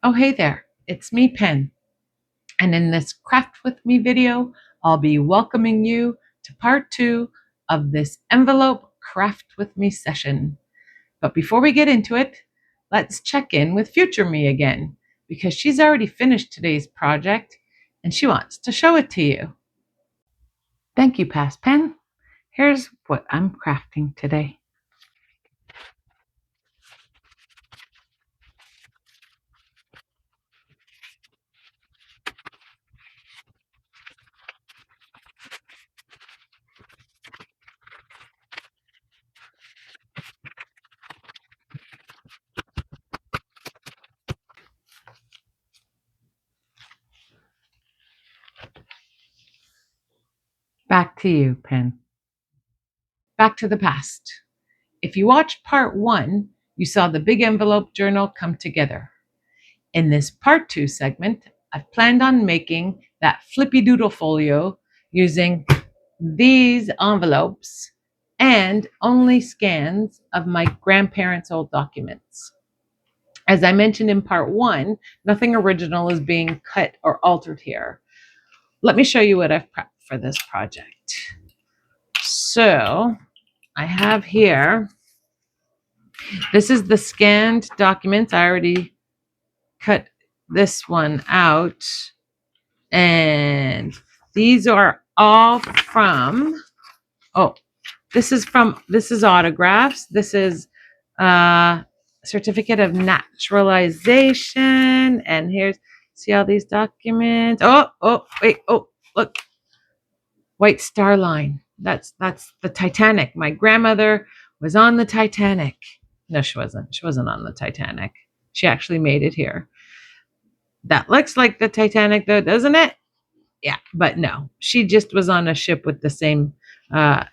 Oh, hey there, it's me, Pen, and in this Craft With Me video, I'll be welcoming you to part 2 of this envelope Craft With Me session. But before we get into it, let's check in with future me again, because she's already finished today's project and she wants to show it to you. Thank you, past Pen. Here's what I'm crafting today. Back to you, Pen. Back to the past. If you watched part 1, you saw the big envelope journal come together. In this part 2 segment, I've planned on making that Flippy Doodle Folio using these envelopes and only scans of my grandparents' old documents. As I mentioned in part 1, nothing original is being cut or altered here. Let me show you what I've prepped for this project. So I have here, this is the scanned documents. I already cut this one out. And these are all from, this is autographs. This is certificate of naturalization. And here's, see all these documents. Wait, look. White Star Line. That's the Titanic. My grandmother was on the Titanic. No, she wasn't. She wasn't on the Titanic. She actually made it here. That looks like the Titanic though, doesn't it? Yeah, but no. She just was on a ship with the same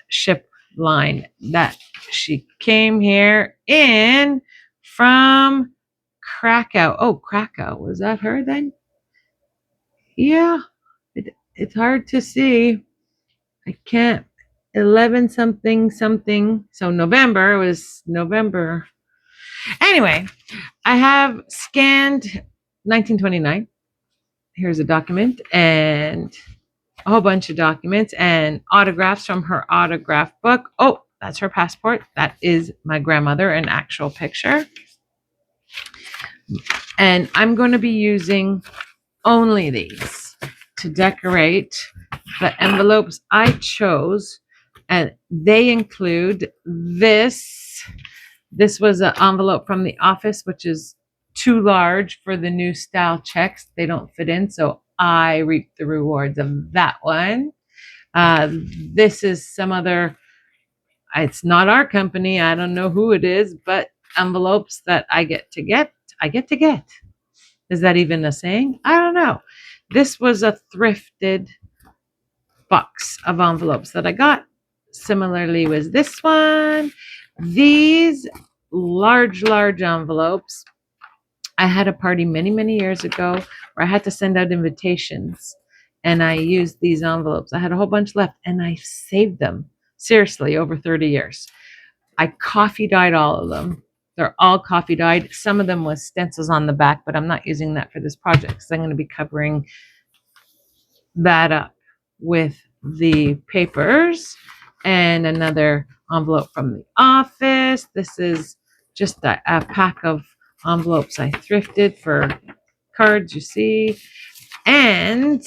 ship line that she came here in from Krakow. Oh, Krakow. Was that her then? Yeah. It's hard to see. I can't. 11 something something. So November was November. Anyway, I have scanned 1929. Here's a document and a whole bunch of documents and autographs from her autograph book. Oh, that's her passport. That is my grandmother, an actual picture. And I'm going to be using only these to decorate the envelopes I chose. And they include this. This was an envelope from the office, which is too large for the new style checks. They don't fit in, so I reap the rewards of that one. This is some other, it's not our company. I don't know who it is, but envelopes that I get to get. Is that even a saying? I don't know. This was a thrifted box of envelopes that I got. Similarly was this one. These large envelopes. I had a party many years ago where I had to send out invitations and I used these envelopes. I had a whole bunch left and I saved them. Seriously, over 30 years. I coffee dyed all of them. They're all coffee dyed. Some of them with stencils on the back, but I'm not using that for this project because I'm going to be covering that up with the papers. And another envelope from the office. This is just a pack of envelopes I thrifted for cards, you see. And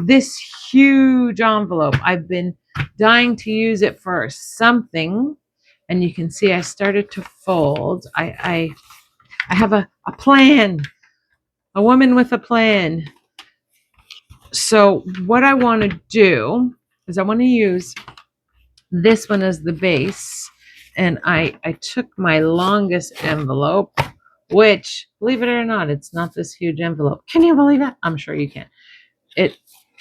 this huge envelope, I've been dying to use it for something. And you can see I started to fold. I have a plan, a woman with a plan. So what I want to do is I want to use this one as the base. And I took my longest envelope, which, believe it or not, it's not this huge envelope. Can you believe it? I'm sure you can. It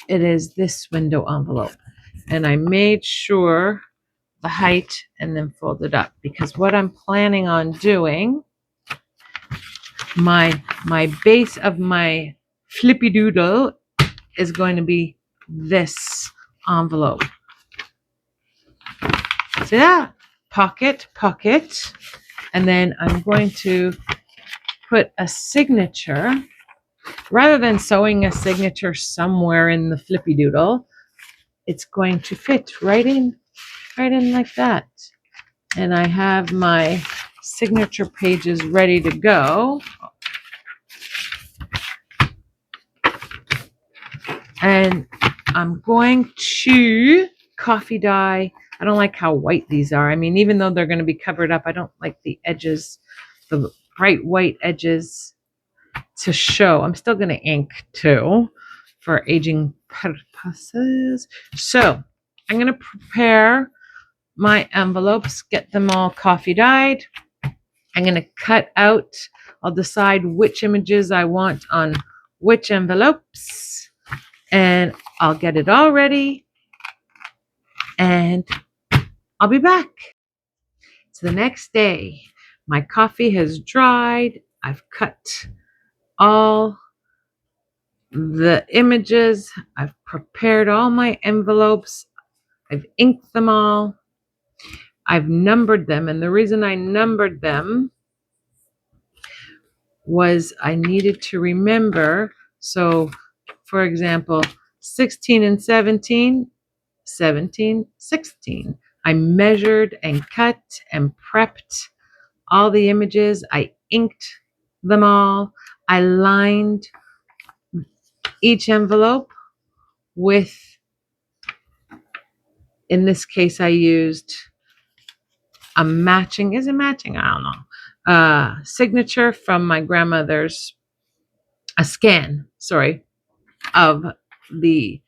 is this window envelope. And I made sure the height and then folded up because what I'm planning on doing, my base of my Flippy Doodle is going to be this envelope. See that? Pocket. And then I'm going to put a signature, rather than sewing a signature somewhere in the Flippy Doodle, it's going to fit right in like that. And I have my signature pages ready to go. And I'm going to coffee dye. I don't like how white these are. I mean, even though they're going to be covered up, I don't like the edges, the bright white edges to show. I'm still going to ink too for aging purposes. So I'm going to prepare my envelopes, get them all coffee dyed. I'm going to cut out, I'll decide which images I want on which envelopes, and I'll get it all ready, and I'll be back. It's the next day. My coffee has dried. I've cut all the images. I've prepared all my envelopes. I've inked them all. I've numbered them, and the reason I numbered them was I needed to remember. So, for example, 16 and 17, 17, 16. I measured and cut and prepped all the images. I inked them all. I lined each envelope with, in this case, I used a matching, is it matching? I don't know. Signature from my grandmother's, a scan, sorry, of the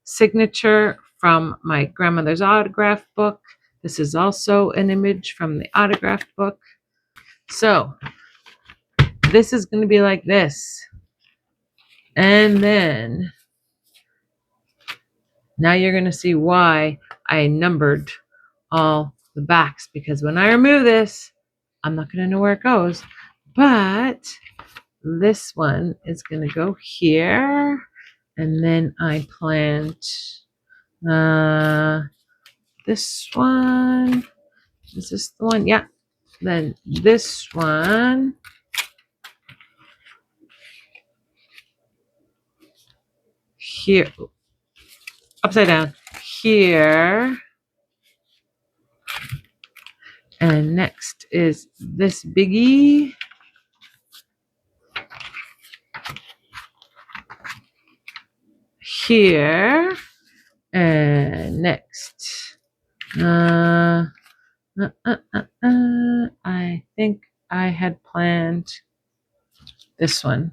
signature from my grandmother's autograph book. This is also an image from the autograph book. So this is going to be like this. And then now you're going to see why I numbered all the backs, because when I remove this, I'm not going to know where it goes. But this one is going to go here. And then I planned this one. Is this the one? Yeah. Then this one. Here. Upside down. Here. And next is this biggie. Here. And next. I think I had planned this one.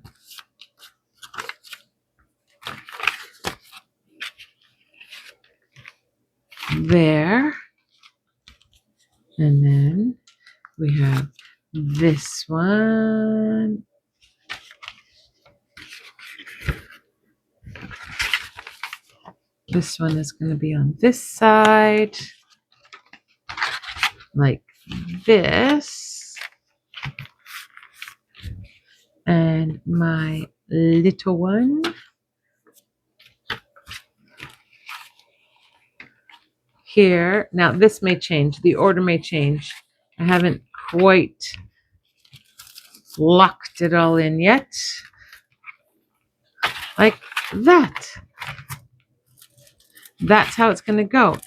There. And then we have this one. This one is going to be on this side, like this. And my little one here. Now this may change. The order may change. I haven't quite locked it all in yet. Like that. That's how it's going to go.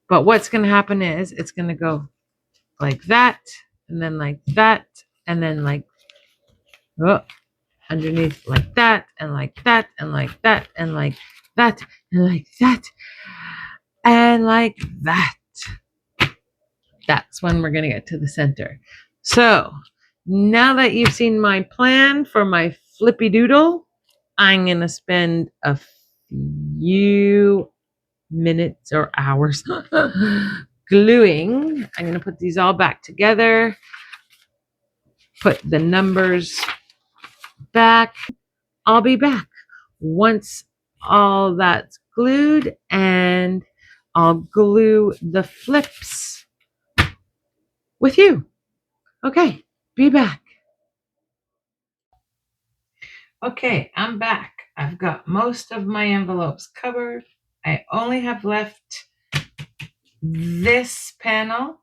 But what's going to happen is it's going to go like that, and then like that, and then like underneath like that, and like that, and like that, and like that, and like that, and like that. That's when we're going to get to the center. So now that you've seen my plan for my Flippy Doodle, I'm going to spend a few minutes or hours gluing. I'm going to put these all back together, put the numbers back. I'll be back once all that's glued, and I'll glue the flips with you. Okay, be back. Okay, I'm back. I've got most of my envelopes covered. I only have left this panel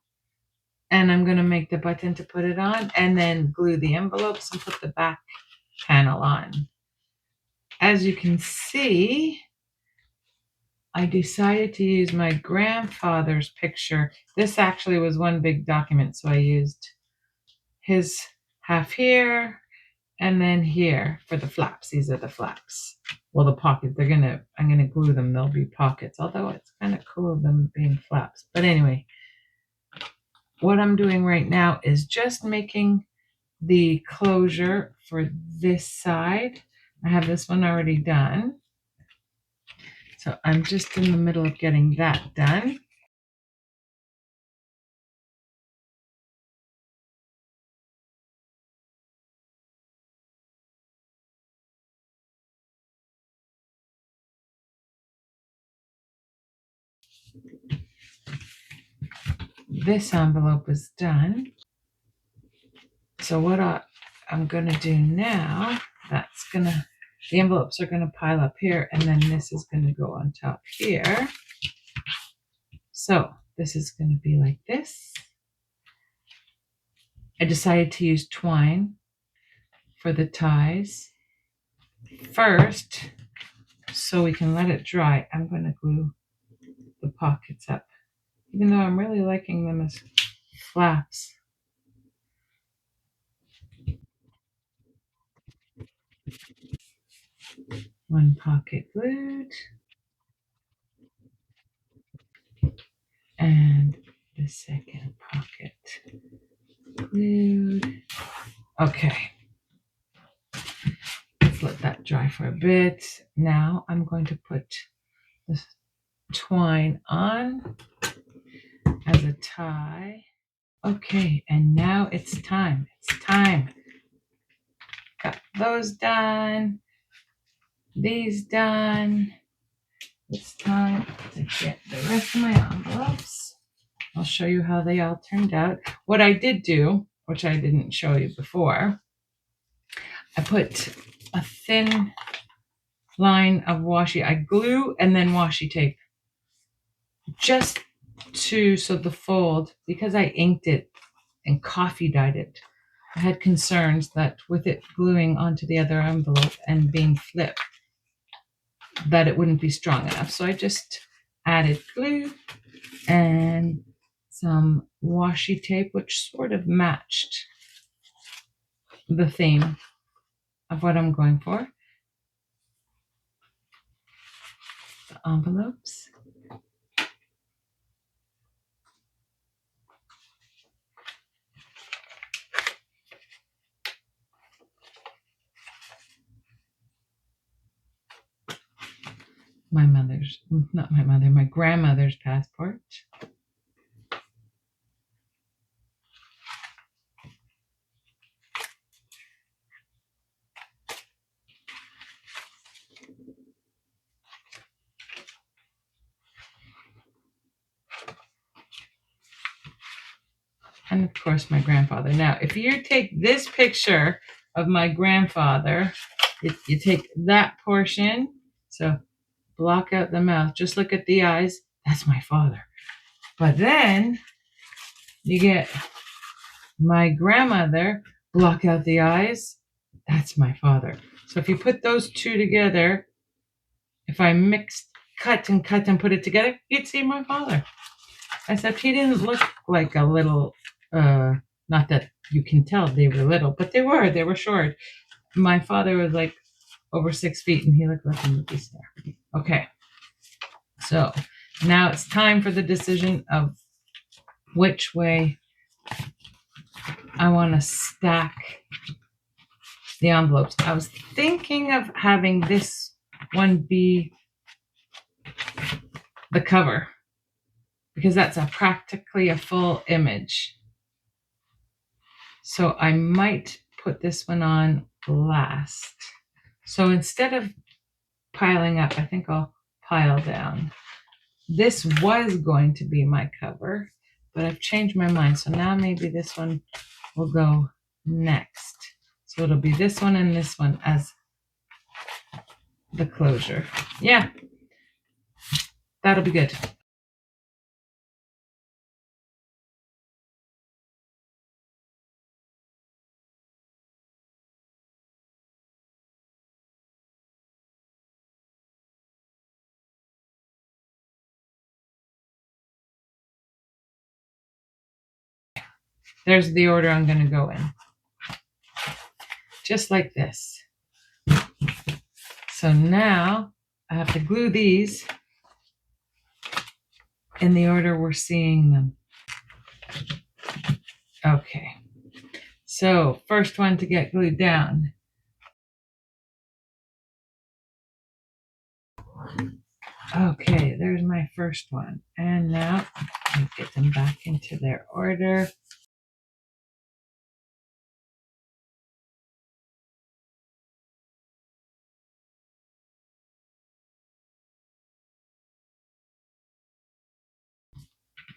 And I'm going to make the button to put it on and then glue the envelopes and put the back panel on. As you can see, I decided to use my grandfather's picture. This actually was one big document, so I used his half here and then here for the flaps. These are the flaps. Well, the pockets, I'm gonna glue them. They'll be pockets, although it's kind of cool them being flaps. But anyway, what I'm doing right now is just making the closure for this side. I have this one already done. So I'm just in the middle of getting that done. This envelope is done. So what I'm gonna do now, the envelopes are gonna pile up here and then this is gonna go on top here. So this is gonna be like this. I decided to use twine for the ties. First, so we can let it dry, I'm gonna glue the pockets up, even though I'm really liking them as flaps. One pocket glued. And the second pocket glued. Okay. Let's let that dry for a bit. Now I'm going to put this twine on as a tie. Okay, and now it's time. It's time. Got those done. These done. It's time to get the rest of my envelopes. I'll show you how they all turned out. What I did do, which I didn't show you before, I put a thin line of washi. I glue and then washi tape just so the fold, because I inked it and coffee dyed it, I had concerns that with it gluing onto the other envelope and being flipped, that it wouldn't be strong enough. So I just added glue and some washi tape, which sort of matched the theme of what I'm going for. The envelopes. My grandmother's passport. And of course, my grandfather. Now, if you take this picture of my grandfather, you take that portion, so block out the mouth, just look at the eyes, that's my father. But then you get my grandmother, block out the eyes, that's my father. So if you put those two together, if I cut and put it together, you'd see my father. Except he didn't look like a little, not that you can tell they were little, but they were short. My father was like over 6 feet and he looked like a movie star. Okay. So now it's time for the decision of which way I want to stack the envelopes. I was thinking of having this one be the cover because that's practically a full image. So I might put this one on last. So instead of piling up, I think I'll pile down. This was going to be my cover, but I've changed my mind. So now maybe this one will go next. So it'll be this one and this one as the closure. Yeah, that'll be good. There's the order I'm going to go in. Just like this. So now I have to glue these in the order we're seeing them. Okay. So first one to get glued down. Okay, there's my first one. And now I get them back into their order.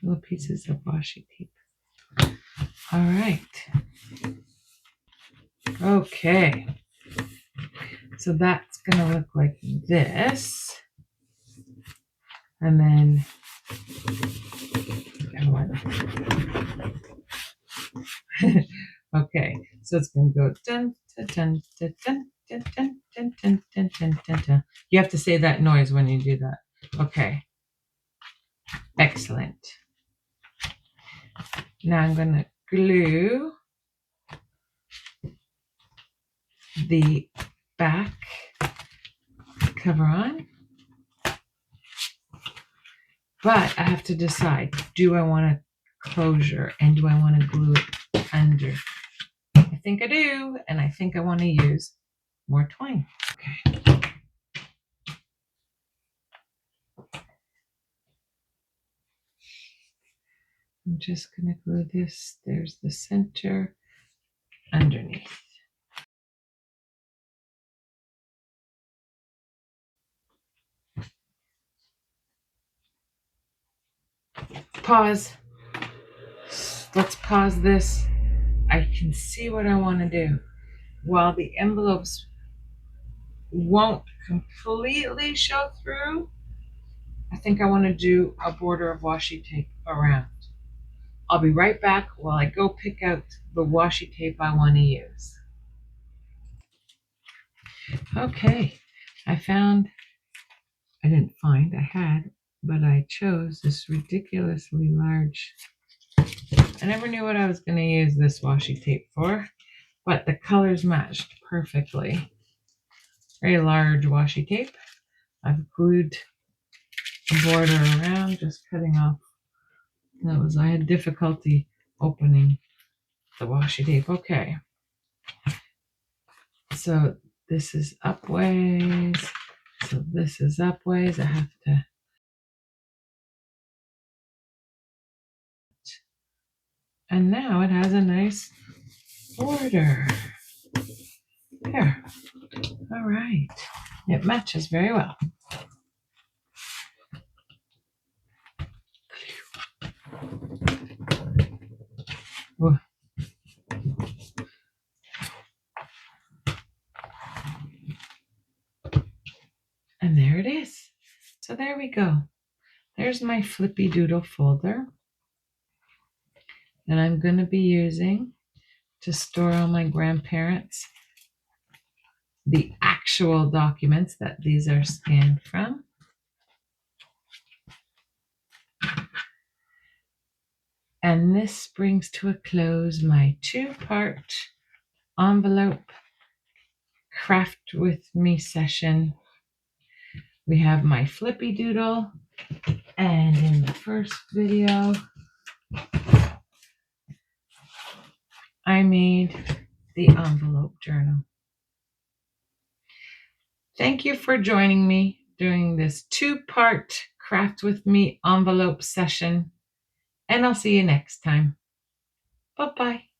Little pieces of washi tape. All right. Okay. So that's going to look like this. And then okay, so it's going to go dun, dun, dun, dun, dun, dun, dun, dun, dun, dun, dun, dun, dun. You have to say that noise when you do that. Okay. Excellent. Now I'm going to glue the back cover on. But I have to decide, do I want a closure and do I want to glue it under? I think I do, and I think I want to use more twine. Okay. I'm just going to glue this. There's the center underneath. Pause. Let's pause this. I can see what I want to do. While the envelopes won't completely show through, I think I want to do a border of washi tape around. I'll be right back while I go pick out the washi tape I want to use. Okay, I had, but I chose this ridiculously large. I never knew what I was going to use this washi tape for, but the colors matched perfectly. Very large washi tape. I've glued the border around, just cutting off those. I had difficulty opening the washi tape. Okay. So this is upways. So this is upways. I have to. And now it has a nice border. There. All right. It matches very well. Whoa. And there it is. So there we go. There's my Flippy Doodle folder that I'm going to be using to store all my grandparents, the actual documents that these are scanned from. And this brings to a close my two-part envelope craft with me session. We have my Flippy Doodle, and in the first video, I made the envelope journal. Thank you for joining me during this two-part craft with me envelope session, and I'll see you next time. Bye-bye.